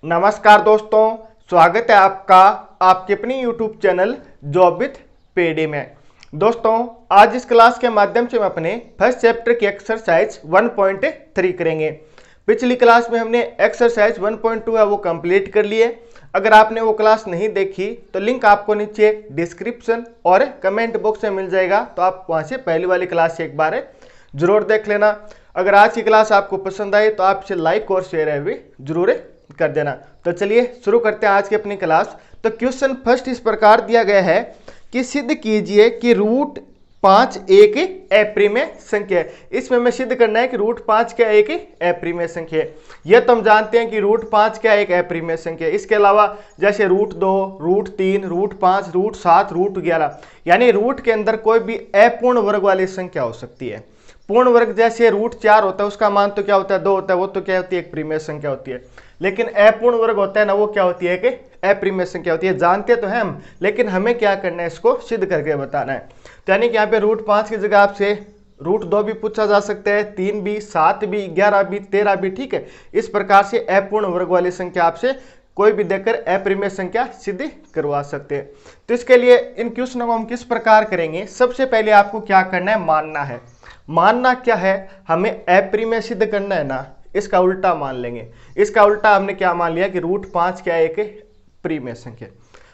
नमस्कार दोस्तों, स्वागत है आपका आपके अपनी YouTube चैनल जॉब विथ पेडी में। दोस्तों, आज इस क्लास के माध्यम से हम अपने फर्स्ट चैप्टर की एक्सरसाइज 1.3 करेंगे। पिछली क्लास में हमने एक्सरसाइज 1.2 है वो कंप्लीट कर लिए। अगर आपने वो क्लास नहीं देखी तो लिंक आपको नीचे डिस्क्रिप्शन और कमेंट बॉक्स में मिल जाएगा, तो आप वहाँ से पहली वाली क्लास से एक बार जरूर देख लेना। अगर आज की क्लास आपको पसंद आई तो आपसे लाइक और शेयर भी जरूर कर देना। तो चलिए शुरू करते हैं आज की अपनी क्लास। तो क्वेश्चन फर्स्ट इस प्रकार दिया गया है कि सिद्ध कीजिए कि रूट 5 एक अप्रिमेय संख्या है। इसमें हमें सिद्ध करना है कि रूट 5 क्या एक अप्रिमेय संख्या है। यह तो हम जानते हैं कि रूट 5 क्या एक अप्रिमेय संख्या है। इसके अलावा जैसे root 2, root 3, root 5, root 7, root 11, यानी रूट के अंदर कोई भी अपूर्ण वर्ग वाली संख्या हो सकती है। पूर्ण वर्ग जैसे रूट 4 होता है, उसका मान तो क्या होता है 2 होता है, वो तो क्या होती है एक प्रीमेय संख्या होती है। लेकिन अपूर्ण वर्ग होता है ना, वो क्या होती है कि अप्रीमेय संख्या होती है। जानते तो हैं हम, लेकिन हमें क्या करना है, इसको सिद्ध करके बताना है। तो यानी कि यहाँ पे रूट 5 की जगह आपसे रूट 2 भी पूछा जा सकता है, 3 भी, 7 भी, 11 भी, 13 भी, ठीक है। इस प्रकार से अपूर्ण वर्ग वाली संख्या आपसे कोई भी देकर अप्रीमेय संख्या सिद्ध करवा सकते हैं। तो इसके लिए इन क्वेश्चनों को हम किस प्रकार करेंगे, सबसे पहले आपको क्या करना है, मानना है। मानना क्या है, हमें अप्रीमेय सिद्ध करना है ना, इसका उल्टा मान लेंगे। इसका उल्टा हमने क्या मान लिया कि रूट 5 क्या एक प्रीमेय संख्या।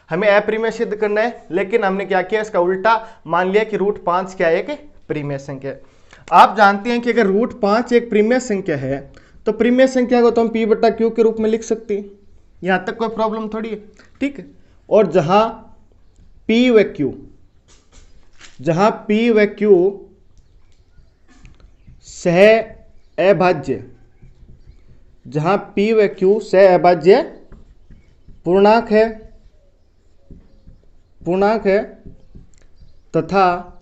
हमें अप्रीमेय सिद्ध करना है, लेकिन हमने क्या किया, इसका उल्टा मान लिया कि रूट 5 क्या एक प्रीमेय संख्या। आप जानते हैं कि अगर रूट 5 एक प्रीमेय संख्या है तो प्रीमेय संख्या को तो हम p/q के रूप में लिख सकते हैं। यहां तक कोई प्रॉब्लम थोड़ी है, ठीक है। और जहां p व q सह अभाज्य, जहां p व q सह अभाज्य पूर्णांक है तथा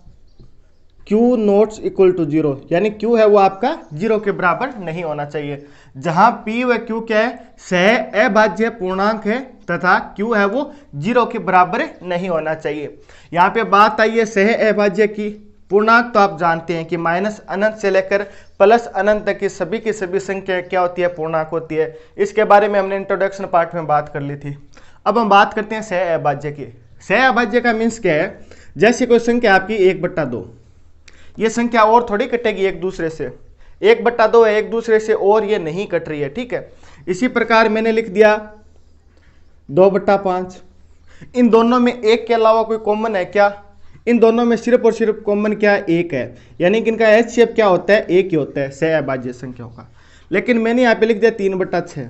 q नॉट इक्वल टू 0, यानी q है वो आपका 0 के बराबर नहीं होना चाहिए। जहां p व q क्या है, सह अभाज्य पूर्णांक है तथा q है वो 0 के बराबर नहीं होना चाहिए। यहाँ पे बात आई है सह अभाज्य की। पूर्णांक तो आप जानते हैं कि माइनस अनंत से लेकर प्लस अनंत तक की सभी संख्या क्या होती है, पूर्णांक होती है। इसके बारे में हमने इंट्रोडक्शन पार्ट में बात कर ली थी। अब हम बात करते हैं सह अभाज्य की। सह अभाज्य का मीन्स क्या है, जैसे कोई संख्या आपकी 1/2, ये संख्या और थोड़ी कटेगी एक दूसरे से। 1/2 है एक दूसरे से और ये नहीं कट रही है, ठीक है। इसी प्रकार मैंने लिख दिया 2/5। इन दोनों में एक के अलावा कोई कॉमन है क्या, इन दोनों में सिर्फ और सिर्फ कॉमन क्या है, एक है। यानी कि इनका HCF क्या होता है, एक ही होता है सह अभाज्य संख्याओं का। लेकिन मैंने यहाँ पे लिख दिया 3/6।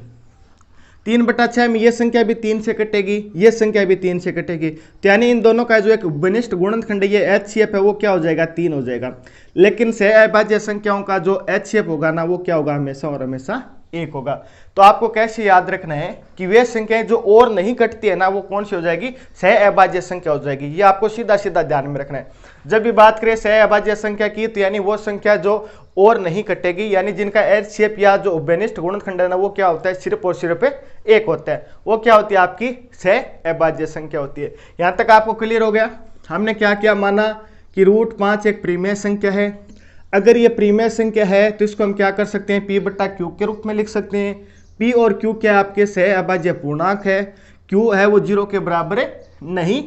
3/6 में ये संख्या भी 3 से कटेगी, ये संख्या भी 3 से कटेगी। तो यानी इन दोनों का जो एक विनिष्ट गुणनखंड ये HCF है वो क्या हो जाएगा, 3 हो जाएगा। लेकिन सह अभाज्य संख्याओं का जो HCF होगा ना, वो क्या होगा, हमेशा और हमेशा 1 होगा। तो आपको कैसे याद रखना है कि वे संख्याएं जो और नहीं कटती है ना, वो कौन सी हो जाएगी, सह अभाज्य संख्या हो जाएगी। ये आपको सीधा सीधा ध्यान में रखना है। जब भी बात करें सह अभाज्य संख्या की, तो यानी वो संख्या जो और नहीं कटेगी, यानी जिनका HCF या जो विनिष्ट गुणनखंड है ना, वो क्या होता है, सिर्फ और सिर्फ 1 होता है। वो क्या होती है, आपकी सह अभाज्य संख्या होती है। यहां तक आपको क्लियर हो गया। हमने क्या क्या माना कि रूट 5 एक प्रीमेय संख्या है। अगर ये प्रीमेय संख्या है तो इसको हम क्या कर सकते हैं, p/q के रूप में लिख सकते हैं। p और q क्या आपके सह अभाज्य पूर्णांक है। q है वो 0 के बराबर नहीं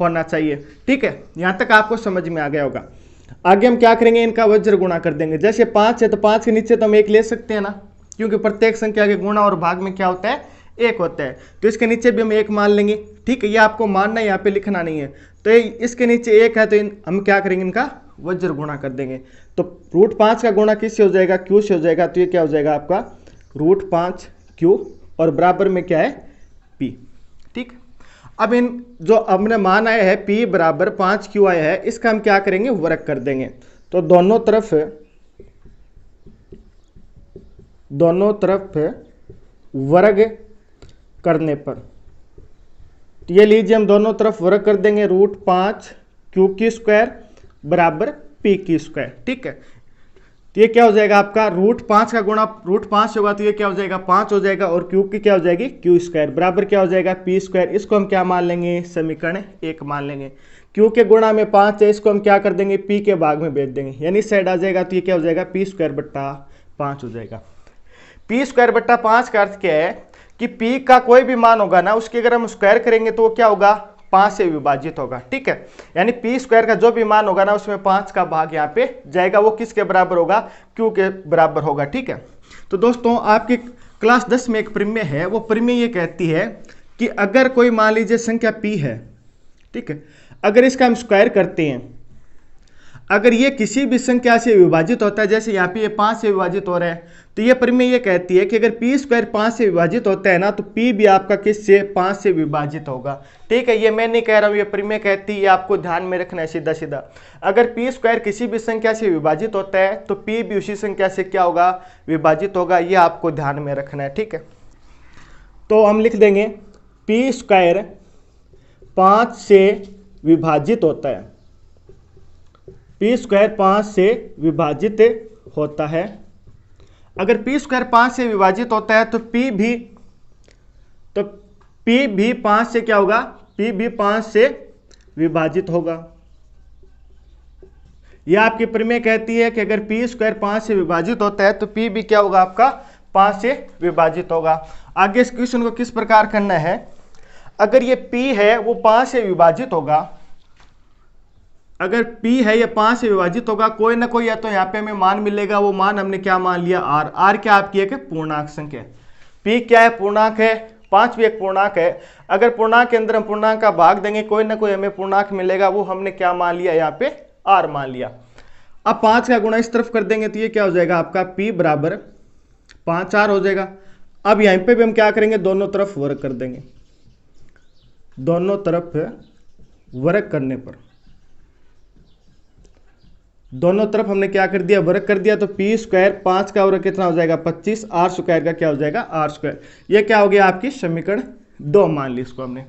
होना चाहिए, ठीक है। यहां तक आपको समझ में आ गया होगा। आगे हम क्या करेंगे, इनका वज्र गुणा कर देंगे। जैसे 5 है तो 5 के नीचे तो हम 1 ले सकते हैं ना, क्योंकि प्रत्येक संख्या के गुणा और भाग में क्या होता है, 1 होता है। तो इसके नीचे भी हम 1 मान लेंगे, ठीक है। ये आपको मानना है, यहाँ पे लिखना नहीं है। तो इसके नीचे 1 है तो हम क्या करेंगे, इनका वज्र गुणा कर देंगे। तो रूट 5 का गुणा किससे हो जाएगा, q से हो जाएगा। तो ये क्या हो जाएगा आपका रूट 5q और बराबर में क्या है, p, ठीक। अब इन जो हमने मान आया है p बराबर 5q आया है, इसका हम क्या करेंगे, वर्ग कर देंगे। तो दोनों तरफ वर्ग करने पर, तो ये लीजिए हम दोनों तरफ वर्ग कर देंगे। रूट 5q² बराबर p², ठीक है। तो ये क्या हो जाएगा आपका, रूट 5 का गुणा रूट 5 होगा तो ये क्या हो जाएगा, 5 हो जाएगा। और q की क्या हो जाएगी, q² बराबर क्या हो जाएगा, p²। इसको हम क्या मान लेंगे, समीकरण 1 मान लेंगे। q के गुणा में 5 है, इसको हम क्या कर देंगे, p के भाग में भेज देंगे, यानी साइड आ जाएगा। तो ये क्या हो जाएगा, p² बट्टा 5 हो जाएगा। p² बट्टा 5 का अर्थ क्या है कि p का कोई भी मान होगा ना, उसकी अगर हम स्क्वायर करेंगे तो वो क्या होगा, 5 से विभाजित होगा। ठीक है, यानी पी स्क्वायर का जो भी मान होगा ना, उसमें 5 का भाग यहाँ पे जाएगा, वो किसके बराबर होगा, क्यू के बराबर होगा। ठीक है, तो दोस्तों आपकी क्लास 10 में एक प्रमेय है, वो प्रमेय ये कहती है कि अगर कोई मान लीजिए संख्या p है, ठीक है, अगर इसका हम स्क्वायर करते हैं, अगर ये किसी भी संख्या से विभाजित होता है, जैसे यहाँ पे ये 5 से विभाजित हो रहा है, तो ये प्रमेय ये कहती है कि अगर पी स्क्वायर 5 से विभाजित होता है ना, तो पी भी आपका किससे, 5 से विभाजित होगा। ठीक है, ये मैं नहीं कह रहा हूँ, ये प्रमेय कहती है, आपको ध्यान में रखना है सीधा सीधा। अगर पी स्क्वायर किसी भी संख्या से विभाजित होता है तो पी भी उसी संख्या से क्या होगा, विभाजित होगा, ये आपको ध्यान में रखना है। ठीक है, तो हम लिख देंगे पी स्क्वायर 5 से विभाजित होता है, पी स्क्वायर 5 से विभाजित होता है। अगर पी स्क्वायर 5 से विभाजित होता है तो पी भी 5 से क्या होगा, पी भी 5 से विभाजित होगा। यह आपकी प्रमेय कहती है कि अगर पी स्क्वायर 5 से विभाजित होता है तो पी भी क्या होगा, आपका 5 से विभाजित होगा। आगे इस क्वेश्चन को किस प्रकार करना है, अगर ये p है वो 5 से विभाजित होगा, अगर p है ये 5 से विभाजित होगा, कोई ना कोई या तो यहाँ पे हमें मान मिलेगा, वो मान हमने क्या मान लिया, r क्या आपकी है कि पूर्णांक संख्या, p क्या है, पूर्णांक है, 5 भी एक पूर्णांक है। अगर पूर्णांक के अंदर हम पूर्णांक का भाग देंगे, कोई ना कोई हमें पूर्णांक मिलेगा, वो हमने क्या मान लिया, यहाँ पे r मान लिया। अब 5 का गुणा इस तरफ कर देंगे तो ये क्या हो जाएगा, आपका p बराबर 5r हो जाएगा। अब यहीं पे भी हम क्या करेंगे, दोनों तरफ वर्ग कर देंगे, दोनों तरफ वर्ग करने पर, दोनों तरफ हमने क्या कर दिया, वर्ग कर दिया, तो पी स्क्वायर 5 का वर्ग कितना हो जाएगा, 25, आर स्क्वायर का क्या हो जाएगा, आर स्क्वायर। ये क्या हो गया, आपकी समीकरण 2 मान ली इसको हमने।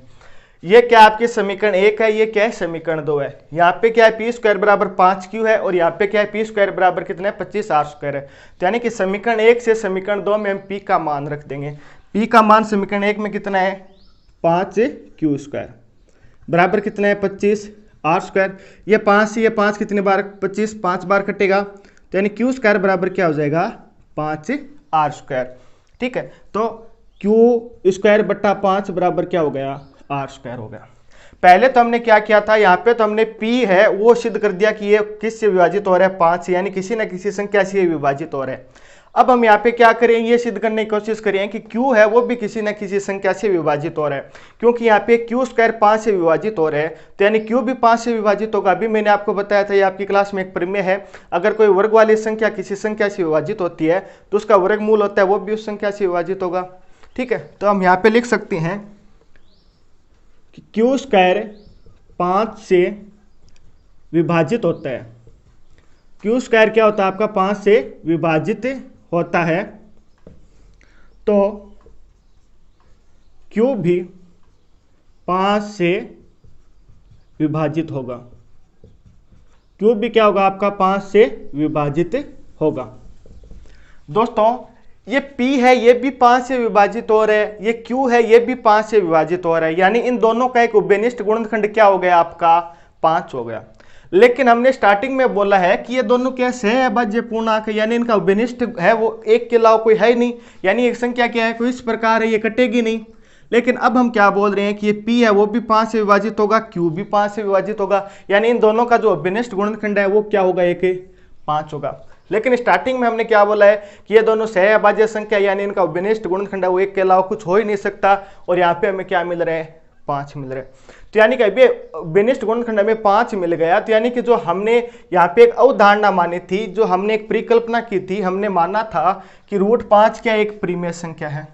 ये क्या आपकी समीकरण 1 है, ये क्या है, समीकरण 2 है। यहाँ पे क्या है, पी स्क्वायर बराबर 5 है, और यहाँ पे क्या है, पी स्क्वायर बराबर कितना है, 25 आर स्क्वायर है। तो यानी कि समीकरण 1 से समीकरण 2 में हम पी का मान रख देंगे। पी का मान समीकरण 1 में कितना है, 5 क्यू स्क्वायर बराबर कितना है, 25 आर स्क्वायर। ये 5 से ये 5 कितने बार, 25 5 बार कटेगा, तो यानी क्यू स्क्वायर बराबर क्या हो जाएगा, 5 आर स्क्वायर। ठीक है, तो क्यू स्क्वायर बट्टा 5 बराबर क्या हो गया, आर स्क्वायर हो गया। पहले तो हमने क्या किया था, यहाँ पे तो हमने p है वो सिद्ध कर दिया कि ये किस से विभाजित हो रहा है, 5 से, यानी किसी न किसी संख्या से विभाजित हो रहा है। अब हम यहाँ पे क्या करें, ये सिद्ध करने की कोशिश करें कि q है वो भी किसी न किसी संख्या से विभाजित हो रहा है, क्योंकि यहाँ पे क्यू स्क्वायर 5 से विभाजित हो रहा है, तो यानी q भी 5 से विभाजित होगा। अभी मैंने आपको बताया था, ये आपकी क्लास में एक प्रमेय है, अगर कोई वर्ग वाली संख्या किसी संख्या से विभाजित होती है तो उसका वर्गमूल होता है वो भी उस संख्या से विभाजित होगा। ठीक है, तो हम यहाँ पे लिख सकते हैं कि क्यू स्क्वायर 5 से विभाजित होता है, क्यू स्क्वायर क्या होता है आपका, 5 से विभाजित होता है, तो क्यू भी 5 से विभाजित होगा, क्यू भी क्या होगा आपका, 5 से विभाजित होगा। दोस्तों ये p है ये भी 5 से विभाजित हो रहा है, ये q है ये भी 5 से विभाजित हो रहा है, यानी इन दोनों का एक उभयनिष्ठ गुणनखंड क्या हो गया आपका, 5 हो गया। लेकिन हमने स्टार्टिंग में बोला है कि ये दोनों क्या सहअभाज्य पूर्णांक है, यानी इनका उभयनिष्ठ है वो एक के अलावा कोई है ही नहीं, यानी एक संख्या क्या है, कोई इस प्रकार है, ये कटेगी नहीं। लेकिन अब हम क्या बोल रहे हैं कि ये p है वो भी 5 से विभाजित होगा, q भी 5 से विभाजित होगा, यानी इन दोनों का जो उभयनिष्ठ गुणनखंड है वो क्या होगा, 1 5 होगा। लेकिन स्टार्टिंग में हमने क्या बोला है कि ये दोनों सहअभाज्य संख्या, यानी इनका उभयनिष्ठ गुणनखंड है वो 1 के अलावा कुछ हो ही नहीं सकता, और यहाँ पे हमें क्या मिल रहा है, 5 मिल रहा है। तो यानी कि अभी उभयनिष्ठ गुणनखंड में 5 मिल गया, तो यानी कि जो हमने यहाँ पे एक अवधारणा मानी थी, जो हमने एक परिकल्पना की थी, हमने माना था कि √5 क्या एक परिमेय संख्या है,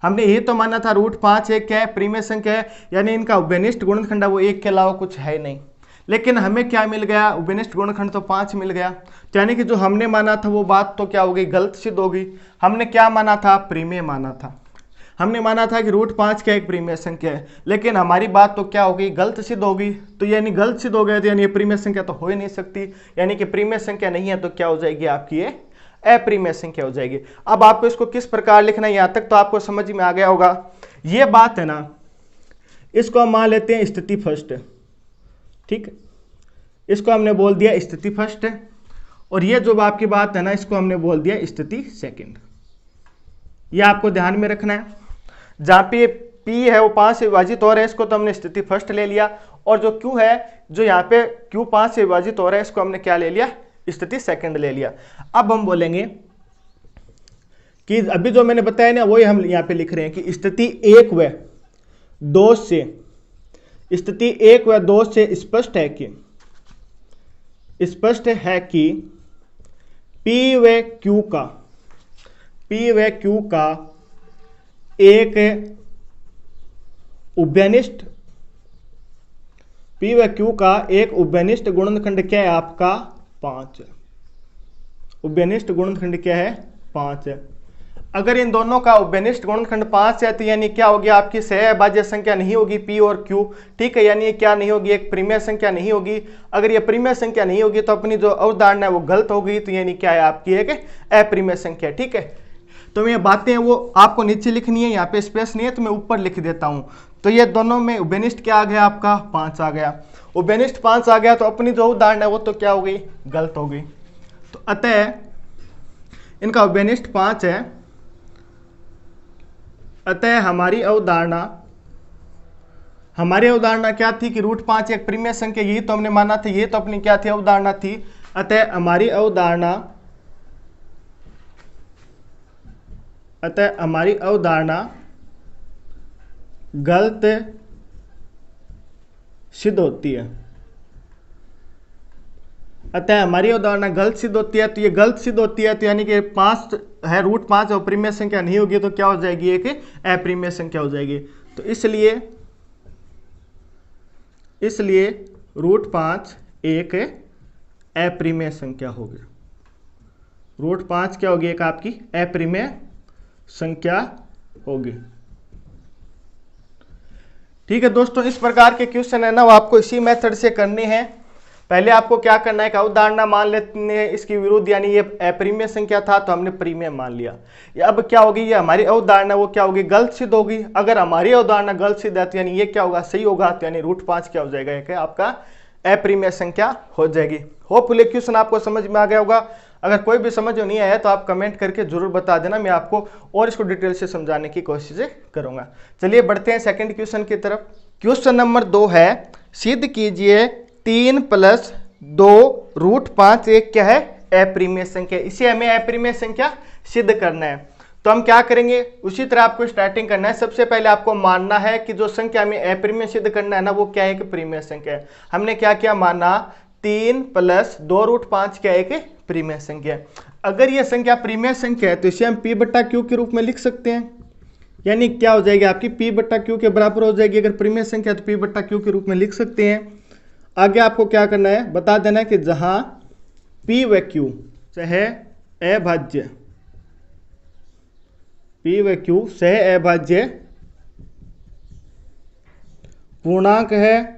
हमने ये तो माना था √5 एक क्या है, परिमेय संख्या है, यानी इनका उभयनिष्ठ गुणनखंड है वो 1 के अलावा कुछ है नहीं। लेकिन हमें क्या मिल गया, उभयनिष्ठ गुणनखंड तो 5 मिल गया, तो यानी कि जो हमने माना था वो बात तो क्या हो गई, गलत सिद्ध हो गई। हमने क्या माना था, परिमेय माना था, हमने माना था कि √5 क्या एक परिमेय संख्या है, लेकिन हमारी बात तो क्या हो गई, गलत सिद्ध हो गई। तो यानी गलत सिद्ध हो गया, तो यानी ये परिमेय संख्या तो हो ही नहीं सकती, यानी कि परिमेय संख्या नहीं है, तो क्या हो जाएगी आपकी, ये अपरिमेय संख्या हो जाएगी। अब आपको इसको किस प्रकार लिखना है, यहाँ तक तो आपको समझ में आ गया होगा। ये बात है ना, इसको हम मान लेते हैं स्थिति फर्स्ट, ठीक, इसको हमने बोल दिया स्थिति फर्स्ट, और ये जो आपकी बात है ना, इसको हमने बोल दिया स्थिति सेकंड। ये आपको ध्यान में रखना है। जहां पे P है वो 5 से विभाजित हो रहा है, इसको तो हमने स्थिति फर्स्ट ले लिया, और जो Q है जो यहाँ पे Q 5 से विभाजित हो रहा है, इसको हमने क्या ले लिया, स्थिति सेकंड ले लिया। अब हम बोलेंगे कि अभी जो मैंने बताया ना वही हम यहाँ पे लिख रहे हैं कि स्थिति 1 व 2 से, स्थिति 1 व 2 से स्पष्ट है कि P व Q का एक उभयनिष्ठ, P व Q का एक उभयनिष्ठ गुणनखंड क्या है आपका 5, उभयनिष्ठ गुणनखंड क्या है 5 है। अगर इन दोनों का उभयनिष्ठ गुणनखंड 5 है तो यानी क्या होगी, आपकी सहअभाज्य संख्या नहीं होगी P और Q, ठीक है, यानी ये क्या नहीं होगी, एक परिमेय संख्या नहीं होगी। अगर ये परिमेय संख्या नहीं होगी तो अपनी जो अवधारणा है वो गलत होगी, तो यानी क्या है आपकी एक अपरिमेय संख्या, ठीक है। तो ये बातें वो आपको नीचे लिखनी है, यहाँ पे स्पेस नहीं है तो मैं ऊपर लिख देता हूँ। तो ये दोनों में उभयनिष्ठ क्या आ गया आपका 5 आ गया, उभयनिष्ठ 5 आ गया, तो अपनी जो अवधारणा है वो तो क्या हो गई, गलत हो गई। तो अतः इनका उभयनिष्ठ 5 है, अतः हमारी अवधारणा क्या थी कि √5 एक परिमेय संख्या, यही तो हमने माना था, ये तो अपनी क्या थी, अवधारणा थी। अतः हमारी अवधारणा गलत सिद्ध होती है। अतः हमारी अवधारणा गलत सिद्ध होती है, तो ये गलत सिद्ध होती है तो यानी कि 5 है, √5 और परिमेय संख्या नहीं होगी तो क्या हो जाएगी, एक अपरिमेय संख्या हो जाएगी। तो इसलिए √5 एक अपरिमेय संख्या होगी, √5 क्या होगी, एक आपकी अपरिमेय संख्या होगी। ठीक है दोस्तों, इस प्रकार के क्वेश्चन है ना वो आपको इसी मेथड से करने हैं। पहले आपको क्या करना है कि अवधारणा मान लेते हैं इसकी विरुद्ध, यानी ये अपरिमेय संख्या था तो हमने परिमेय मान लिया। अब क्या होगी, ये हमारी अवधारणा वो क्या होगी, गलत सिद्ध होगी। अगर हमारी अवधारणा गलत सिद्ध है तो यानी ये क्या होगा, सही होगा, तो यानी √5 क्या हो जाएगा, एक आपका अपरिमेय संख्या हो जाएगी। होपफुली क्वेश्चन आपको समझ में आ गया होगा। अगर कोई भी समझ नहीं आया तो आप कमेंट करके जरूर बता देना, मैं आपको और इसको डिटेल से समझाने की कोशिश करूंगा। चलिए बढ़ते हैं सेकंड क्वेश्चन की तरफ। क्वेश्चन नंबर 2 है, सिद्ध कीजिए 3 + 2 √5 एक क्या है, अपरिमेय संख्या। इसे हमें अपरिमेय संख्या सिद्ध करना है। तो हम क्या करेंगे, उसी तरह आपको स्टार्टिंग करना है। सबसे पहले आपको मानना है कि जो संख्या हमें अपरिमेय सिद्ध करना है ना वो क्या है, एक परिमेय संख्या है। हमने क्या क्या माना, 3 + 2 √5 क्या है, एक परिमेय संख्या। अगर यह संख्या परिमेय संख्या है तो इसे हम P/Q के रूप में लिख सकते हैं, यानी क्या हो जाएगी आपकी P/Q के बराबर हो जाएगी। अगर परिमेय संख्या तो P/Q के रूप में लिख सकते हैं। आगे आपको क्या करना है, बता देना है कि जहां P व Q सहअभाज्य, P व Q सहअभाज्य पूर्णांक है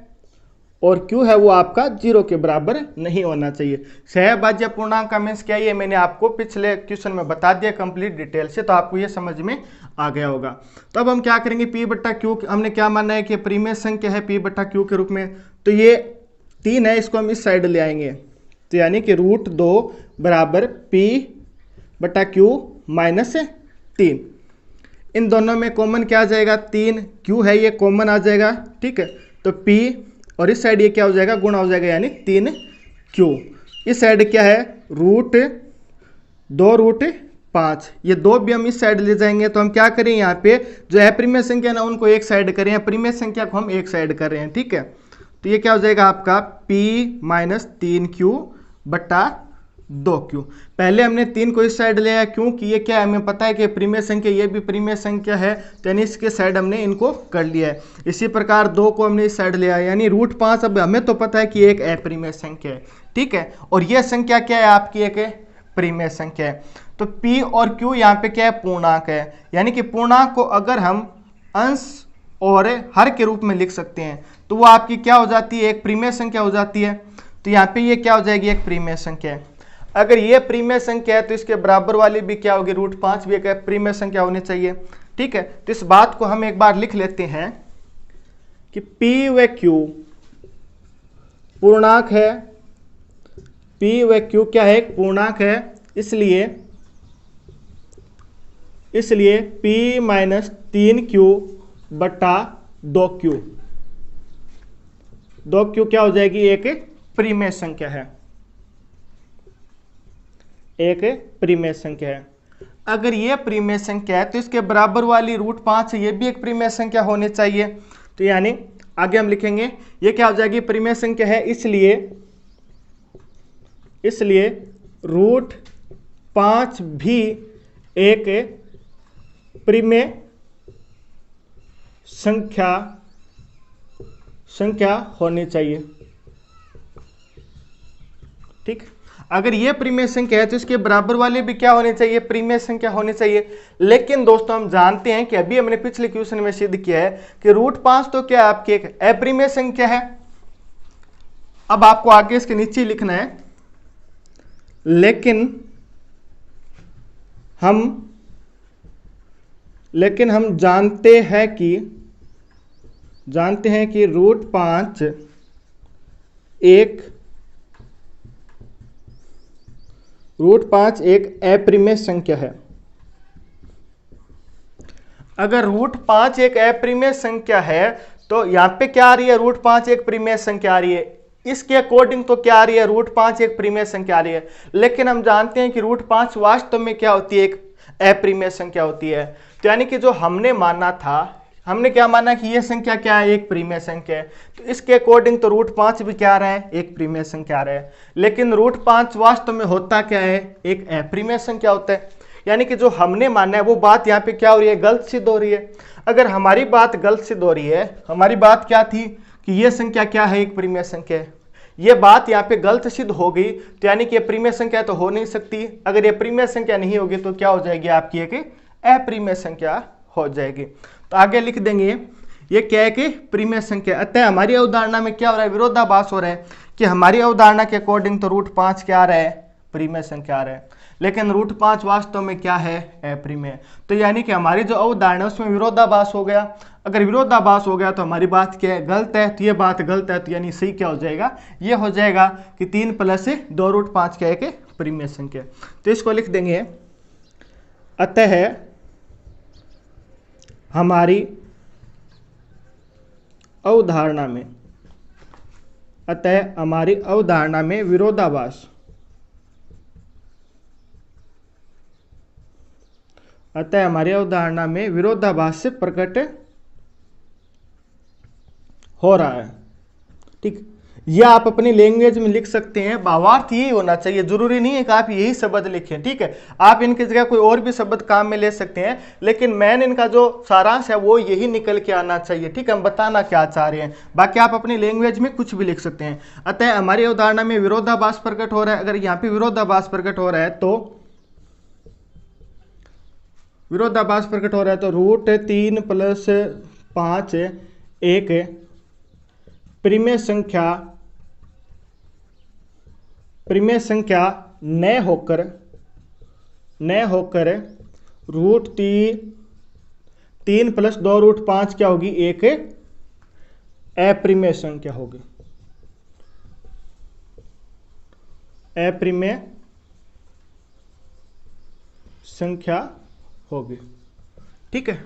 और Q है वो आपका 0 के बराबर नहीं होना चाहिए। सहअभाज्य पूर्णांक का मीन्स क्या है, ये मैंने आपको पिछले क्वेश्चन में बता दिया कंप्लीट डिटेल से, तो आपको ये समझ में आ गया होगा। तो अब हम क्या करेंगे, P/Q हमने क्या माना है कि परिमेय संख्या है P/Q के रूप में। तो ये 3 है, इसको हम इस साइड ले आएंगे, तो यानी कि √2 बराबर P/Q - 3। इन दोनों में कॉमन क्या आ जाएगा, 3 Q है ये कॉमन आ जाएगा, ठीक है। तो P और इस साइड ये क्या हो जाएगा, गुणा हो जाएगा, यानी 3Q। इस साइड क्या है, √2 √5, ये 2 भी हम इस साइड ले जाएंगे। तो हम क्या करें, यहाँ पे जो अपरिमेय संख्या ना उनको एक साइड करें, परिमेय संख्या को हम एक साइड कर रहे हैं, ठीक है। तो ये क्या हो जाएगा आपका P - 3Q / 2Q। पहले हमने 3 को इस साइड लिया क्योंकि ये क्या है, हमें पता है कि परिमेय संख्या, ये भी परिमेय संख्या है, तो यानी इसके साइड हमने इनको कर लिया है। इसी प्रकार 2 को हमने इस साइड लिया, यानी √5 अब हमें तो पता है कि एक अपरिमेय संख्या है, ठीक है। और ये संख्या क्या है आपकी, एक परिमेय संख्या है। तो P और Q यहाँ पे क्या है, पूर्णांक है, यानी कि पूर्णांक को अगर हम अंश और हर के रूप में लिख सकते हैं तो वो आपकी क्या हो जाती है, एक परिमेय संख्या हो जाती है। तो यहाँ पे ये क्या हो जाएगी, एक परिमेय संख्या है। अगर ये परिमेय संख्या है तो इसके बराबर वाली भी क्या होगी, √5 भी एक परिमेय संख्या होनी चाहिए, ठीक है। तो इस बात को हम एक बार लिख लेते हैं कि P व Q पूर्णांक है, P व Q क्या है, पूर्णांक है, इसलिए इसलिए p माइनस 3q बटा 2q। 2q क्या हो जाएगी, एक परिमेय संख्या है, एक परिमेय संख्या है। अगर ये परिमेय संख्या है तो इसके बराबर वाली √5 ये भी एक परिमेय संख्या होनी चाहिए। तो यानी आगे हम लिखेंगे ये क्या हो जाएगी, परिमेय संख्या है, इसलिए √5 भी एक परिमेय संख्या होनी चाहिए। ठीक, अगर ये परिमेय संख्या है तो इसके बराबर वाले भी क्या होने चाहिए, परिमेय संख्या होनी चाहिए। लेकिन दोस्तों हम जानते हैं कि अभी हमने पिछले क्वेश्चन में सिद्ध किया है कि √5 तो क्या आपकी एक अपरिमेय संख्या है। अब आपको आगे इसके नीचे लिखना है, लेकिन हम जानते हैं कि √5 एक अपरिमेय संख्या है। अगर √5 एक अपरिमेय संख्या है तो यहां पे क्या आ रही है, √5 एक परिमेय संख्या आ रही है, इसके अकॉर्डिंग तो क्या आ रही है, √5 एक परिमेय संख्या आ रही है। लेकिन हम जानते हैं कि √5 वास्तव में क्या होती है, एक अपरिमेय संख्या होती है। तो यानी कि जो हमने माना था, हमने क्या माना कि यह संख्या क्या है, एक परिमेय संख्या है, तो इसके अकॉर्डिंग तो √5 भी क्या आ रहा है, एक परिमेय संख्या आ रहा है। लेकिन √5 वास्तव में होता क्या है, एक अपरिमेय संख्या होता है। यानी कि जो हमने माना है वो बात यहाँ पे क्या हो रही है, गलत सिद्ध हो रही है। अगर हमारी बात गलत सिद्ध हो रही है, हमारी बात क्या थी कि यह संख्या क्या है, एक परिमेय संख्या है, ये बात यहाँ पे गलत सिद्ध हो गई, तो यानी कि परिमेय संख्या तो हो नहीं सकती। अगर ये परिमेय संख्या नहीं होगी तो क्या हो जाएगी, आपकी एक अपरिमेय संख्या हो जाएगी। तो आगे लिख देंगे ये क्या है कि परिमेय संख्या। अतः हमारी अवधारणा में क्या हो रहा है, विरोधाभास हो रहा है कि हमारी अवधारणा के अकॉर्डिंग तो √5 क्या आ रहा है, परिमेय संख्या आ रहा है, लेकिन √5 वास्तव में क्या है, अपरिमेय। तो यानी कि हमारी जो अवधारणा है उसमें विरोधाभास हो गया। अगर विरोधाभास हो गया तो हमारी बात क्या है, गलत है। तो ये बात गलत है, तो यानी सही क्या हो जाएगा, ये हो जाएगा कि 3 + 2 √5 क्या है कि परिमेय संख्या। तो इसको लिख देंगे, अतः हमारी अवधारणा में विरोधाभास से प्रकट हो रहा है। ठीक, यह आप अपनी लैंग्वेज में लिख सकते हैं, भावार्थ यही होना चाहिए, जरूरी नहीं है कि आप यही शब्द लिखें। ठीक है, आप इनकी जगह कोई और भी शब्द काम में ले सकते हैं, लेकिन मेन इनका जो सारांश है वो यही निकल के आना चाहिए। ठीक है, हम बताना क्या चाह रहे हैं, बाकी आप अपनी लैंग्वेज में कुछ भी लिख सकते हैं। अतः हमारी अवधारणा में विरोधाभास प्रकट हो रहा है। अगर यहाँ पे विरोधाभास प्रकट हो रहा है तो √3 + 5 एक परिमेय संख्या न होकर √3 + 2 √5 क्या होगी, एक अपरिमेय संख्या होगी, अपरिमेय संख्या होगी। ठीक है,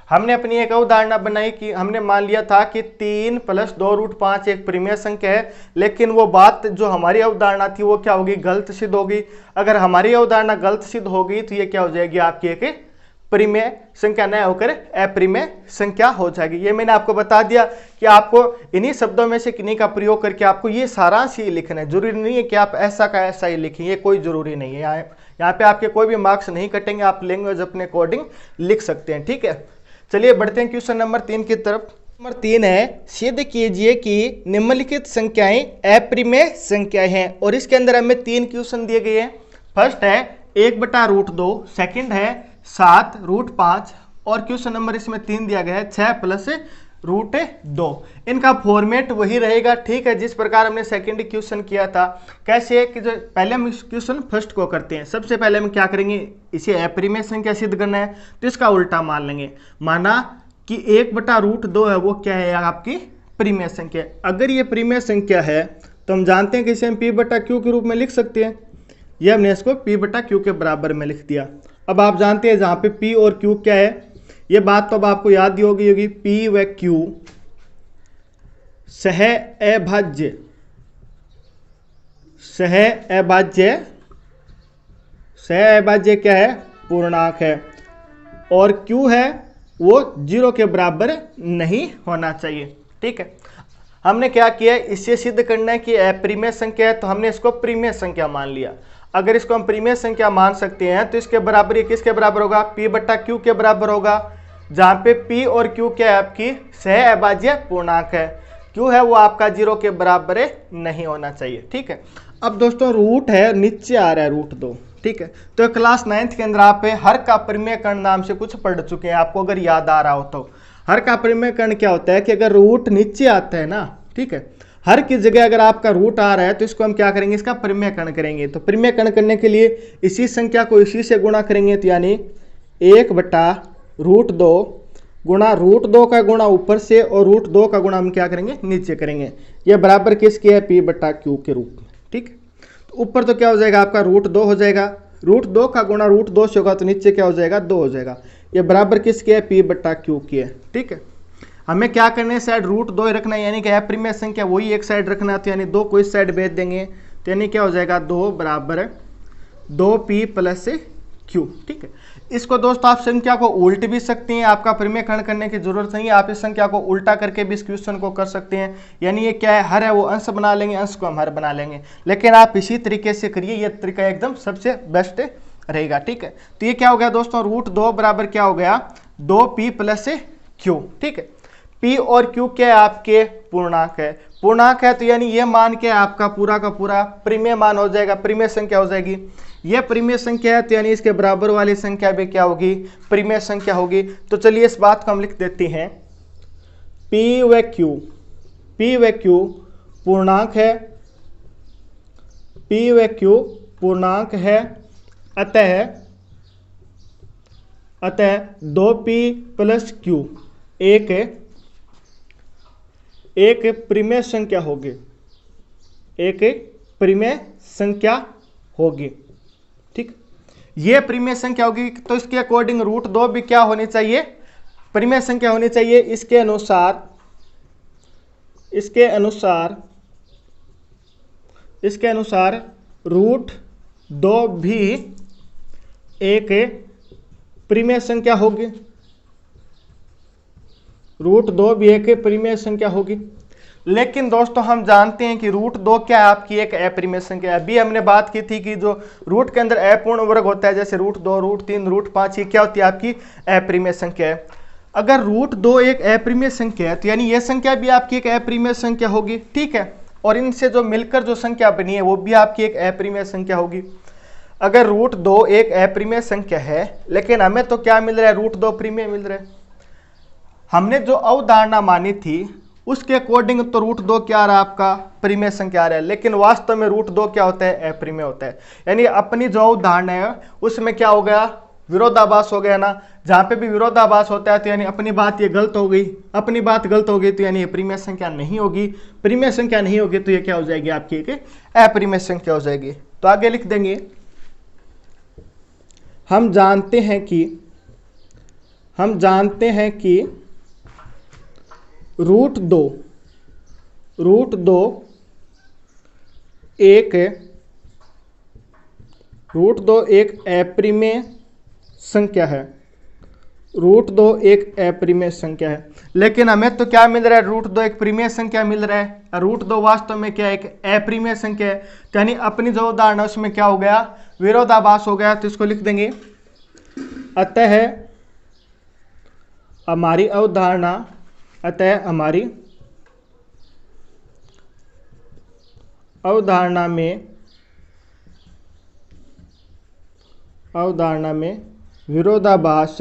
हमने अपनी एक अवधारणा बनाई कि हमने मान लिया था कि 3 + 2 √5 एक परिमेय संख्या है, लेकिन वो बात जो हमारी अवधारणा थी वो क्या होगी, गलत सिद्ध होगी। अगर हमारी अवधारणा गलत सिद्ध होगी तो ये क्या हो जाएगी, आपकी एक परिमेय संख्या न होकर अपरिमेय संख्या हो जाएगी। ये मैंने आपको बता दिया कि आपको इन्हीं शब्दों में से किन्हीं का प्रयोग करके आपको ये सारांश ही लिखना है। जरूरी नहीं है कि आप ऐसा का ऐसा ही लिखें, ये कोई जरूरी नहीं है। यहाँ पे आपके कोई भी मार्क्स नहीं कटेंगे, आप लैंग्वेज अपने अकॉर्डिंग लिख सकते हैं। ठीक है, चलिए बढ़ते हैं क्वेश्चन नंबर 3 की तरफ। नंबर 3 है, सिद्ध कीजिए कि निम्नलिखित संख्याएं अपरिमेय संख्याएं हैं। और इसके अंदर हमें 3 क्वेश्चन दिए गए हैं। फर्स्ट है 1/√2, सेकंड है 7 √5 और क्वेश्चन नंबर इसमें 3 दिया गया है 6 + √2। इनका फॉर्मेट वही रहेगा। ठीक है, जिस प्रकार हमने सेकंड क्वेश्चन किया था। कैसे कि जो पहले हम क्वेश्चन फर्स्ट को करते हैं, सबसे पहले हम क्या करेंगे, इसे अपरिमेय संख्या सिद्ध करना है तो इसका उल्टा मान लेंगे। माना कि 1/√2 है वो क्या है, आपकी परिमेय संख्या। अगर ये परिमेय संख्या है तो हम जानते हैं कि इसे हम P/Q के रूप में लिख सकते हैं। ये हमने इसको P/Q के बराबर में लिख दिया। अब आप जानते हैं जहां पे P और Q क्या है, ये बात तो अब आपको याद ही होगी। P व Q सह अभाज्य क्या है, पूर्णांक है, और Q है वो 0 के बराबर नहीं होना चाहिए। ठीक है, हमने क्या किया, इससे सिद्ध करना है कि अप्रिमेय संख्या है, तो हमने इसको प्रीमेय संख्या मान लिया। अगर इसको हम प्रीमेय संख्या मान सकते हैं तो इसके बराबर ये किसके बराबर होगा, P बट्टा Q के बराबर होगा, जहां पे P और Q क्या है, आपकी सह अभाज्य पूर्णांक है। Q है वो आपका 0 के बराबर नहीं होना चाहिए। ठीक है, अब दोस्तों रूट है, नीचे आ रहा है √2। ठीक है, तो क्लास 9th के अंदर आप हर का परिमेयकरण नाम से कुछ पढ़ चुके हैं, आपको अगर याद आ रहा हो तो। हर का परिमेयकरण क्या होता है कि अगर रूट नीचे आता है ना, ठीक है, हर की जगह अगर आपका रूट आ रहा है तो इसको हम क्या करेंगे, इसका परिमेयकरण करेंगे। तो परिमेयकरण करने के लिए इसी संख्या को इसी से गुणा करेंगे, तो यानी 1/√2 गुणा √2 का गुणा ऊपर से और √2 का गुणा हम क्या करेंगे, नीचे करेंगे। यह बराबर किसके है, P बट्टा Q के रूप में। ठीक है, तो ऊपर तो क्या हो जाएगा आपका √2 हो जाएगा, √2 का गुणा √2 से होगा तो नीचे क्या हो जाएगा, 2 हो जाएगा। ये बराबर किसके है, P बट्टा Q की है। ठीक है, हमें क्या करना है, साइड √2 ही रखना है, यानी कि अप्रिमेय संख्या वही एक साइड रखना है, तो यानी 2 को इस साइड भेज देंगे, तो यानी क्या हो जाएगा, 2 बराबर 2P प्लस Q। ठीक है, इसको दोस्तों आप संख्या को उल्ट भी सकते हैं, आपका परिमेयकरण करने की जरूरत नहीं है, आप इस संख्या को उल्टा करके भी इस क्वेश्चन को कर सकते हैं। यानी ये क्या है, हर है वो अंश बना लेंगे, अंश को हम हर बना लेंगे, लेकिन आप इसी तरीके से करिए, ये तरीका एकदम सबसे बेस्ट रहेगा। ठीक है, तो ये क्या हो गया दोस्तों, √2 बराबर क्या हो गया, 2P प्लस Q। ठीक है, P और Q क्या है, आपके पूर्णांक है, पूर्णांक है, तो यानी ये मान के आपका पूरा का पूरा प्रीमेय मान हो जाएगा, प्रीमेय संख्या हो जाएगी। ये प्रीमेय संख्या है, तो यानी इसके बराबर वाली संख्या भी क्या होगी, प्रीमेय संख्या होगी। तो चलिए इस बात को हम लिख देते हैं, P व Q पूर्णांक है, P व Q पूर्णांक है, अतः 2P प्लस Q एक प्रीमेय संख्या होगी, एक प्रीमेय संख्या होगी। ठीक, ये प्रीमेय संख्या होगी, तो इसके अकॉर्डिंग √2 भी क्या होनी चाहिए, प्रीमेय संख्या होनी चाहिए। इसके अनुसार √2 भी एक प्रीमेय संख्या होगी, √2 भी एक प्रीमेय संख्या होगी। लेकिन दोस्तों हम जानते हैं कि √2 क्या है, आपकी एक अप्रीमेय संख्या है। अभी हमने बात की थी कि जो रूट के अंदर अपूर्ण वर्ग होता है, जैसे √2, √3, √5, ये क्या होती है, आपकी अप्रीमेय संख्या है। अगर √2 एक अप्रीमेय संख्या है, तो यानी यह संख्या भी आपकी एक अप्रीमेय संख्या होगी। ठीक है, और इनसे जो मिलकर जो संख्या बनी है वो भी आपकी एक अप्रीमेय संख्या होगी। अगर √2 एक अप्रीमेय संख्या है, लेकिन हमें तो क्या मिल रहा है, √2 प्रीमेय मिल रहा है। हमने जो अवधारणा मानी थी उसके अकॉर्डिंग तो √2 क्या आ रहा है, आपका प्रीमेय संख्या आ रहा है, लेकिन वास्तव में √2 क्या होता है, अप्रीमेय होता है। यानी अपनी जो अवधारणा है उसमें क्या हो गया, विरोधाभास हो गया ना। जहां पे भी विरोधाभास होता है तो यानी अपनी बात ये गलत हो गई, अपनी बात गलत हो गई तो यानी ये प्रीमेय संख्या नहीं होगी, प्रीमेय संख्या नहीं होगी तो ये क्या हो जाएगी, आपकी एक अप्रीमेय संख्या हो जाएगी। तो आगे लिख देंगे, हम जानते हैं कि √2 एक अप्रीमेय संख्या है, √2 एक अप्रीमेय संख्या है। लेकिन हमें तो क्या मिल रहा है, √2 एक प्रीमेय संख्या मिल रहा है, √2 वास्तव में क्या एक अप्रीमेय संख्या है। यानी अपनी जो उदाहरण है उसमें क्या हो गया, विरोधाभास हो गया। तो इसको लिख देंगे, अतः हमारी अवधारणा में विरोधाभास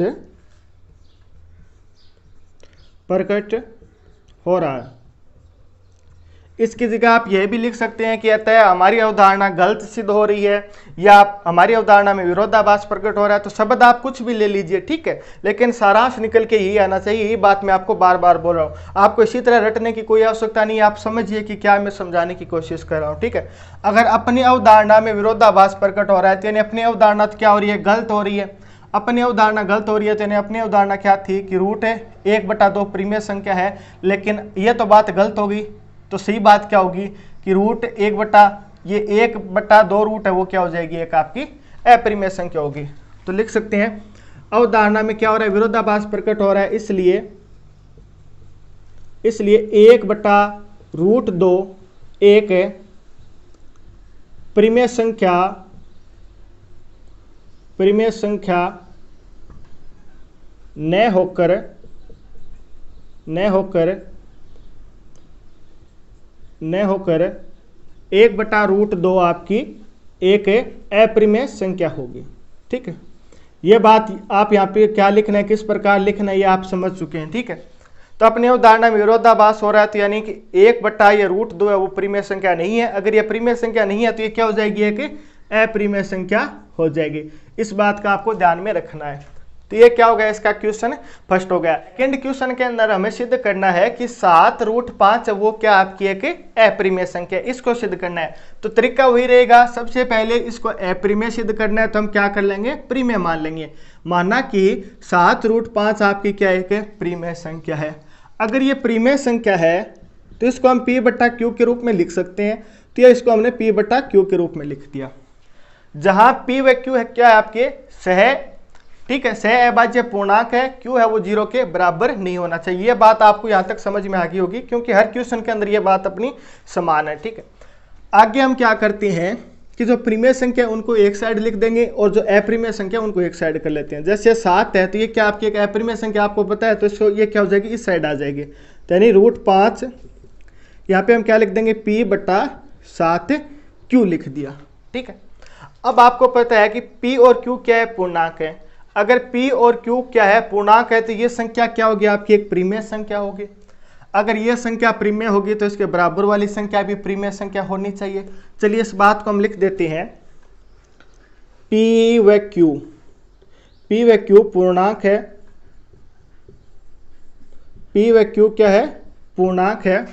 प्रकट हो रहा है। इसकी जगह आप यह भी लिख सकते हैं कि अतः हमारी अवधारणा गलत सिद्ध हो रही है, या हमारी अवधारणा में विरोधाभास प्रकट हो रहा है। तो शब्द आप कुछ भी ले लीजिए, ठीक है, लेकिन सारांश निकल के यही आना चाहिए। यही बात मैं आपको बार बार बोल रहा हूँ, आपको इसी तरह रटने की कोई आवश्यकता नहीं है। आप समझिए कि क्या मैं समझाने की कोशिश कर रहा हूँ, ठीक है। अगर अपनी अवधारणा में विरोधाभास प्रकट हो रहा है तो यानी अपनी अवधारणा क्या हो रही है, गलत हो रही है। अपनी अवधारणा गलत हो रही है। तो यानी अपनी अवधारणा क्या थी कि रूट है 1/2 प्रीमिय संख्या है, लेकिन ये तो बात गलत होगी। तो सही बात क्या होगी कि रूट 1/2 रूट है वो क्या हो जाएगी, एक आपकी अप्रिमेय संख्या होगी। तो लिख सकते हैं अवधारणा में क्या हो रहा है, विरोधाभास प्रकट हो रहा है, इसलिए 1/√2 एक प्रीमिय संख्या न होकर 1/√2 आपकी एक अप्रिमेय संख्या होगी। ठीक है, ये बात आप यहाँ पे क्या लिखना है, किस प्रकार लिखना है, ये आप समझ चुके हैं। ठीक है, तो अपनी उदाहरण में विरोधाभास हो रहा है, तो यानी कि 1/√2 है वो प्रीमिय संख्या नहीं है। अगर ये प्रीमिय संख्या नहीं है तो ये क्या हो जाएगी, एक अप्रीमिय संख्या हो जाएगी। इस बात का आपको ध्यान में रखना है। तो ये क्या हो गया, इसका क्वेश्चन फर्स्ट हो गया। सेकंड क्वेश्चन के अंदर हमें सिद्ध करना है कि 7√5 वो क्या आपकी एक अप्रीमिय संख्या, इसको सिद्ध करना है। तो तरीका वही रहेगा, सबसे पहले इसको अप्रीमिय सिद्ध करना है तो हम क्या कर लेंगे, प्रीमिय मान लेंगे। माना कि 7√5 आपकी क्या एक प्रीमिय संख्या है। अगर ये प्रीमिय संख्या है तो इसको हम P/Q के रूप में लिख सकते हैं। तो ये इसको हमने P/Q के रूप में लिख दिया, जहां P व Q है क्या है आपके सह, ठीक है, सह अभाज्य पूर्णांक है, Q है वो 0 के बराबर नहीं होना चाहिए। ये बात आपको यहां तक समझ में आ गई होगी, क्योंकि हर क्वेश्चन के अंदर ये बात अपनी समान है। ठीक है, आगे हम क्या करते हैं कि जो प्रीमिय संख्या उनको एक साइड लिख देंगे और जो अप्रीमिय संख्या उनको एक साइड कर लेते हैं। जैसे 7 है तो ये क्या आपकी एक अप्रीमिय संख्या आपको पता है, तो इसको ये क्या हो जाएगी, इस साइड आ जाएगी। तो यानी √5 यहाँ पे हम क्या लिख देंगे, P/7Q लिख दिया। ठीक है, अब आपको पता है कि P और Q क्या है, पूर्णांक है। अगर P और Q क्या है, पूर्णांक है, तो ये संख्या क्या होगी, आपकी एक प्रीमिय संख्या होगी। अगर ये संख्या प्रीमिय होगी तो इसके बराबर वाली संख्या भी प्रीमिय संख्या होनी चाहिए। चलिए इस बात को हम लिख देते हैं, P व Q पूर्णांक है, P व Q क्या है, पूर्णांक है।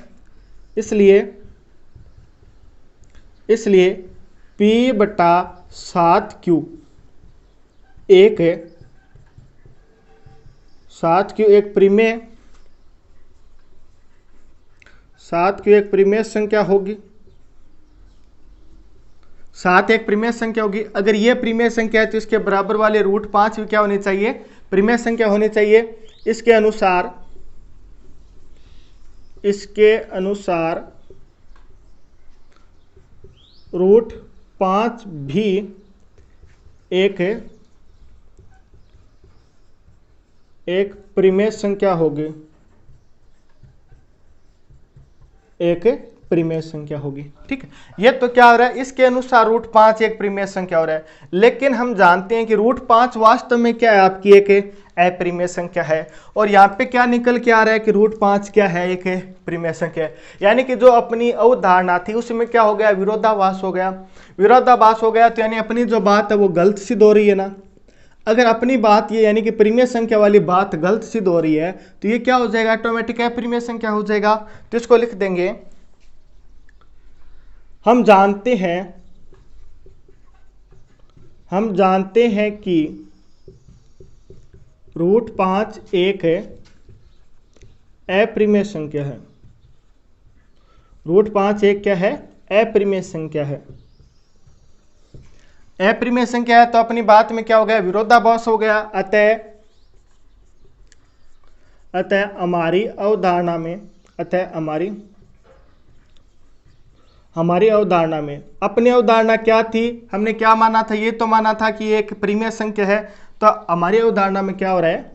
इसलिए P/7Q एक है, 7Q एक प्रीमिय, 7Q एक प्रीमिय संख्या होगी, 7 एक प्रीमिय संख्या होगी। अगर ये प्रीमिय संख्या है तो इसके बराबर वाले √5 भी क्या होनी चाहिए, प्रीमिय संख्या होनी चाहिए। इसके अनुसार √5 भी एक प्रीमिय संख्या होगी, एक प्रीमिय संख्या होगी। ठीक है, ये तो क्या हो रहा है, इसके अनुसार √5 एक प्रीमिय संख्या हो रहा है। लेकिन हम जानते हैं कि √5 वास्तव में क्या है, आपकी एक अप्रीमिय संख्या है। और यहाँ पे क्या निकल के आ रहा है कि √5 क्या है, एक प्रीमिय संख्या है। यानी कि जो अपनी अवधारणा थी उसमें क्या हो गया, विरोधाभास हो गया। विरोधाभास हो गया तो यानी अपनी जो बात है वो गलत सिद्ध हो रही है ना। अगर अपनी बात ये यानी कि प्रीमिय संख्या वाली बात गलत सिद्ध हो रही है तो ये क्या हो जाएगा, ऑटोमेटिक अप्रीमिय संख्या हो जाएगा। तो इसको लिख देंगे, हम जानते हैं कि √5 एक अप्रीमिय संख्या है। √5 एक क्या है, अप्रीमिय संख्या है। अप्रीमिय संख्या है तो अपनी बात में क्या हो गया, विरोधाभास हो गया। अतः हमारी अवधारणा में अपनी अवधारणा क्या थी, हमने क्या माना था, ये तो माना था कि एक प्रीमिय संख्या है। तो हमारी अवधारणा में क्या हो रहा है,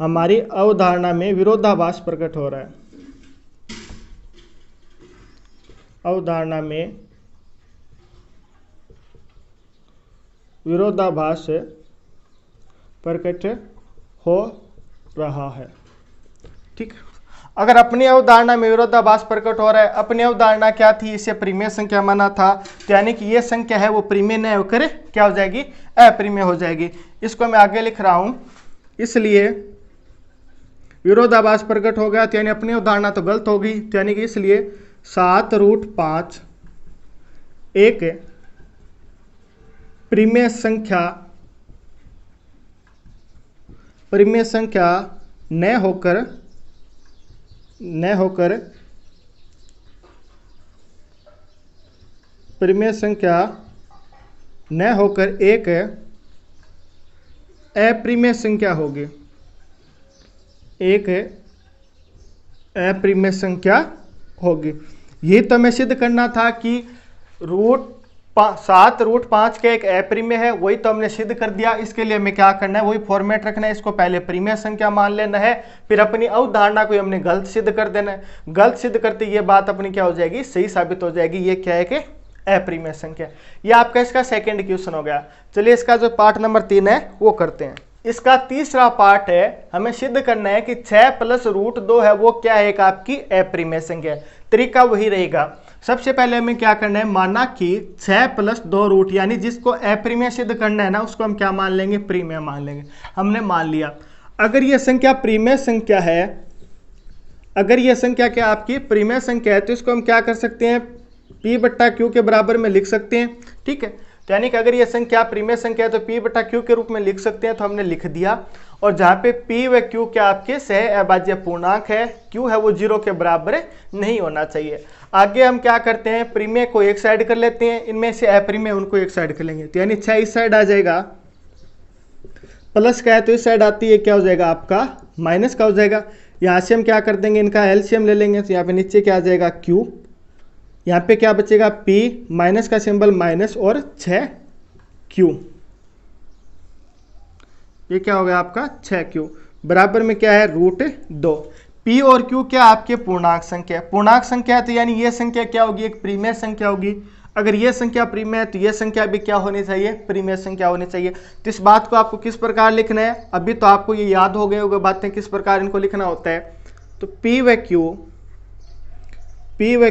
हमारी अवधारणा में विरोधाभास प्रकट हो रहा है। अवधारणा में विरोधाभास प्रकट हो रहा है। ठीक, अगर अपनी अवधारणा में विरोधाभास प्रकट हो रहा है, अपनी अवधारणा क्या थी, इसे प्रीमिय संख्या माना था, तो यानी कि ये संख्या है वो प्रीमिय न होकर क्या हो जाएगी, अप्रीमिय हो जाएगी। इसको मैं आगे लिख रहा हूं, इसलिए विरोधाभास प्रकट हो गया तो यानी अपनी अवधारणा तो गलत होगी। तो यानी कि इसलिए 7√5 एक प्रीमिय संख्या परिमेय संख्या न होकर परिमेय संख्या न होकर एक अपरिमेय संख्या होगी, एक अपरिमेय संख्या होगी। ये तो हमें सिद्ध करना था कि √7 का एक अपरिमेय है, वही तो हमने सिद्ध कर दिया। इसके लिए हमें क्या करना है, वही फॉर्मेट रखना है, इसको पहले परिमेय संख्या मान लेना है, फिर अपनी अवधारणा को हमने गलत सिद्ध कर देना है। गलत सिद्ध करते ये बात अपनी क्या हो जाएगी, सही साबित हो जाएगी। ये क्या है कि अपरिमेय संख्या। ये आपका इसका सेकंड क्वेश्चन हो गया। चलिए इसका जो पार्ट नंबर 3 है वो करते हैं। इसका तीसरा पार्ट है, हमें सिद्ध करना है कि 6 + √2 है वो क्या है, एक आपकी अपरिमेय संख्या। तरीका वही रहेगा। सबसे पहले हमें क्या करना है, माना कि 6 + 2 रूट, यानी जिसको अपरिमेय सिद्ध करना है ना, उसको हम क्या मान लेंगे, परिमेय मान लेंगे। हमने मान लिया। अगर यह संख्या परिमेय संख्या है, अगर यह संख्या क्या आपकी परिमेय संख्या है, तो इसको हम क्या कर सकते हैं, P/Q के बराबर में लिख सकते हैं। ठीक है, तो यानी कि अगर यह संख्या परिमेय संख्या है तो P/Q के रूप में लिख सकते हैं, तो हमने लिख दिया। और जहां पे P व Q क्या आपके सह अभाज्य पूर्णांक है, Q है वो 0 के बराबर नहीं होना चाहिए। आगे हम क्या करते हैं, परिमेय को एक साइड कर लेते हैं, इनमें से अपरिमेय उनको एक साइड कर लेंगे। तो यानी 6 इस साइड आ जाएगा, प्लस का है तो इस साइड आती है क्या हो जाएगा आपका, माइनस का हो जाएगा। यहाँ से हम क्या कर देंगे, इनका एलसीएम ले लेंगे, तो यहाँ पे नीचे क्या आ जाएगा Q, यहाँ पे क्या बचेगा P, माइनस का सिंबल माइनस और 6Q। ये क्या हो गया आपका 6Q, बराबर में क्या है √2। P और Q क्या आपके पूर्णांक संख्या, पूर्णांक संख्या है, तो यानी ये संख्या क्या होगी, एक परिमेय संख्या होगी। अगर ये संख्या परिमेय है तो ये संख्या भी क्या होनी चाहिए, परिमेय संख्या होनी चाहिए। तो इस बात को आपको किस प्रकार लिखना है, अभी तो आपको ये याद हो गए होगा बातें, किस प्रकार इनको लिखना होता है। तो P व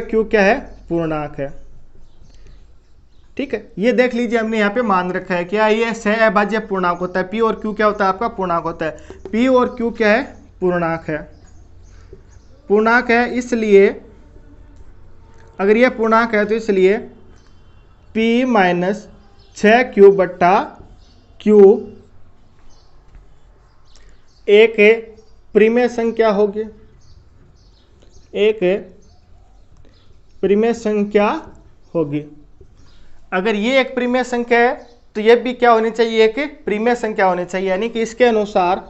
Q क्या है, पूर्णांक है। ठीक है, ये देख लीजिए हमने यहाँ पे मान रखा है क्या, ये सह अभाज्य पूर्णांक होता है। P और Q क्या होता है आपका, पूर्णांक होता है। P और Q क्या है, पूर्णांक है। पूर्णांक है इसलिए, अगर ये पूर्णांक है तो इसलिए P - 6Q/Q एक परिमेय संख्या होगी, एक परिमेय संख्या होगी। अगर ये एक परिमेय संख्या है तो ये भी क्या होनी चाहिए, एक परिमेय संख्या होनी चाहिए। यानी कि इसके अनुसार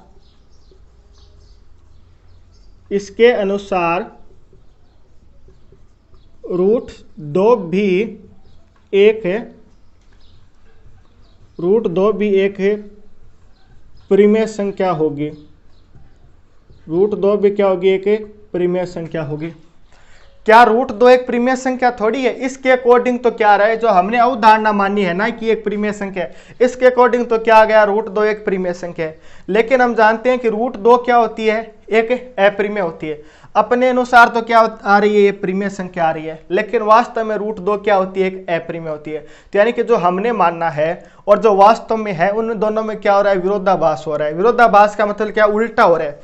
√2 भी एक परिमेय संख्या होगी। √2 भी क्या होगी, एक परिमेय संख्या होगी। क्या √2 एक परिमेय संख्या थोड़ी है, इसके अकॉर्डिंग तो क्या रहा है, जो हमने अवधारणा मानी है ना कि एक परिमेय संख्या है, इसके अकॉर्डिंग तो क्या आ गया, √2 एक परिमेय संख्या है। लेकिन हम जानते हैं कि √2 क्या होती है, एक अपरिमेय होती है। अपने अनुसार तो क्या आ रही है, ये परिमेय संख्या आ रही है, लेकिन वास्तव में √2 क्या होती है, एक अपरिमेय होती है। तो यानी कि जो हमने मानना है और जो वास्तव में है, उन दोनों में क्या हो रहा है, विरोधाभास हो रहा है। विरोधाभास का मतलब क्या, उल्टा हो रहा है।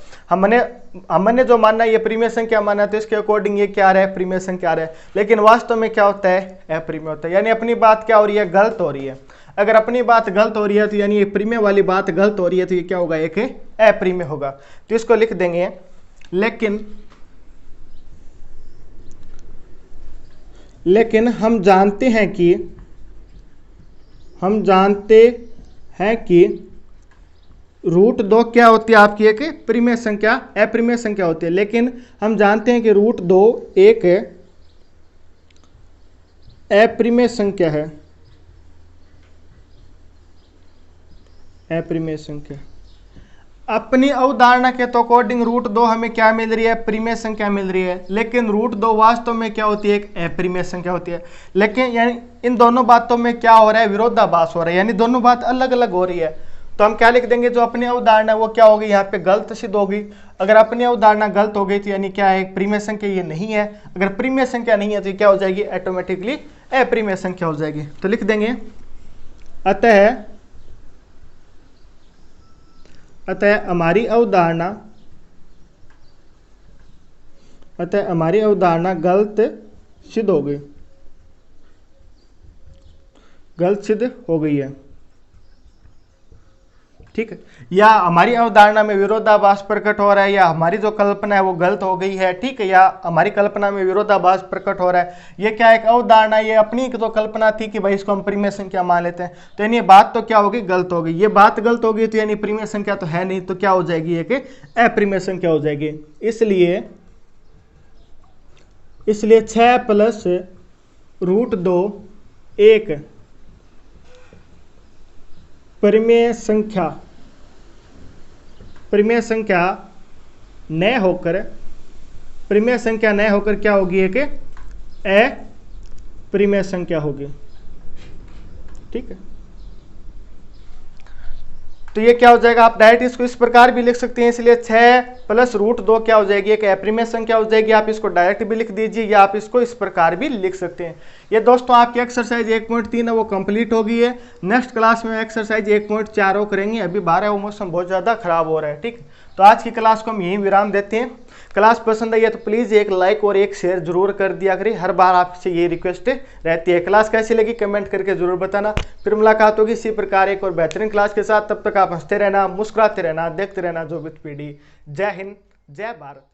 हमने जो मानना है ये परिमेय संख्या माना, तो इसके अकॉर्डिंग ये क्या आ रहा है, परिमेय संख्या आ रहा है, लेकिन वास्तव में क्या होता है, अपरिमेय होता है। यानी अपनी बात क्या हो रही है, गलत हो रही है। अगर अपनी बात गलत हो रही है तो यानी ये परिमेय वाली बात गलत हो रही है, तो ये क्या होगा, एक अपरिमेय होगा। तो इसको लिख देंगे। लेकिन हम जानते हैं कि √2 क्या होती है आपकी, एक परिमेय संख्या, अपरिमेय संख्या होती है। लेकिन हम जानते हैं कि √2 एक अपरिमेय संख्या है, अपरिमेय संख्या। अपनी अवधारणा के तो अकॉर्डिंग √2 हमें क्या मिल रही है, परिमेय संख्या मिल रही है। लेकिन √2 वास्तव में क्या होती है, एक अपरिमेय संख्या होती है। लेकिन यानी इन दोनों बातों में क्या हो रहा है, विरोधाभास हो रहा है, यानी दोनों बात अलग अलग हो रही है। तो हम क्या लिख देंगे, जो अपनी अवधारणा वो क्या होगी, यहाँ पे गलत सिद्ध होगी। अगर अपनी अवधारणा गलत हो गई तो यानी क्या है, परिमेय संख्या ये नहीं है। अगर परिमेय संख्या नहीं है तो क्या हो जाएगी, ऑटोमेटिकली अपरिमेय संख्या हो जाएगी। तो लिख देंगे, अतः हमारी अवधारणा गलत सिद्ध हो गई, गलत सिद्ध हो गई है। ठीक है, या हमारी अवधारणा में विरोधाभास प्रकट हो रहा है, या हमारी जो कल्पना है वो गलत हो गई है, ठीक है, या हमारी कल्पना में विरोधाभास प्रकट हो रहा है, ये क्या एक अवधारणा, ये अपनी तो कल्पना थी कि भाई इसको हम परिमेय संख्या मान लेते हैं, तो यानी बात तो क्या होगी, गलत हो गई। ये बात गलत हो गई तो यानी परिमेय संख्या तो है नहीं, तो क्या हो जाएगी, ये कि अपरिमेय संख्या हो जाएगी। इसलिए 6 प्लस रूट 2 एक परिमेय संख्या न होकर क्या होगी, एक अपरिमेय संख्या होगी। ठीक है, तो ये क्या हो जाएगा, आप डायरेक्ट इसको इस प्रकार भी लिख सकते हैं, इसलिए 6 प्लस रूट 2 क्या हो जाएगी, एक अपरिमेय संख्या हो जाएगी। आप इसको डायरेक्ट भी लिख दीजिए या आप इसको इस प्रकार भी लिख सकते हैं। ये दोस्तों आपकी एक्सरसाइज 1.3 है वो कंप्लीट हो गई है। नेक्स्ट क्लास में एक्सरसाइज 1.4 करेंगे। अभी 12 वो मौसम बहुत ज़्यादा खराब हो रहा है। ठीक, तो आज की क्लास को हम यहीं विराम देते हैं। क्लास पसंद आई है तो प्लीज़ एक लाइक और एक शेयर जरूर कर दिया करें। हर बार आपसे ये रिक्वेस्ट रहती है। क्लास कैसी लगी कमेंट करके जरूर बताना। फिर मुलाकात होगी इसी प्रकार एक और बेहतरीन क्लास के साथ। तब तक आप हंसते रहना, मुस्कुराते रहना, देखते रहना जो विथ पीडी। जय हिंद, जय भारत।